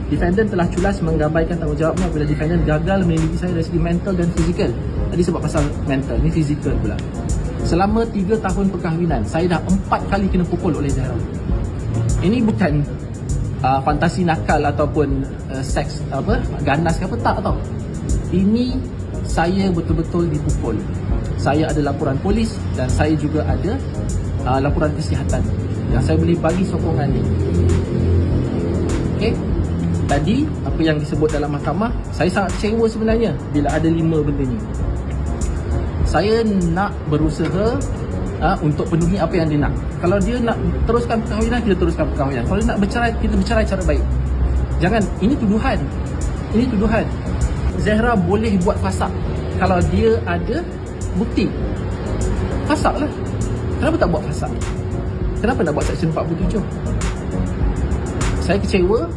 defendant telah culas menggabaikan tanggungjawabnya bila defendant gagal melindungi saya dari segi mental dan fizikal. Tadi sebab pasal mental, ni fizikal pula. Selama 3 tahun perkahwinan, saya dah 4 kali kena pukul oleh Zahra. Ini bukan fantasi nakal ataupun seks ganas ke apa, tak tau. Ini saya betul-betul dipukul. Saya ada laporan polis dan saya juga ada laporan kesihatan yang saya boleh bagi sokongan ni. Okey. Tadi apa yang disebut dalam mahkamah, saya sangat kecewa sebenarnya bila ada 5 benda ni. Saya nak berusaha untuk penuhi apa yang dia nak. Kalau dia nak teruskan perkahwinan, kita teruskan perkahwinan. Kalau dia nak bercerai, kita bercerai cara baik. Jangan, ini tuduhan. Ini tuduhan. Zahra boleh buat fasak kalau dia ada bukti. Fasak lah. Kenapa tak buat fasak? Kenapa nak buat Seksyen 47? Saya kecewa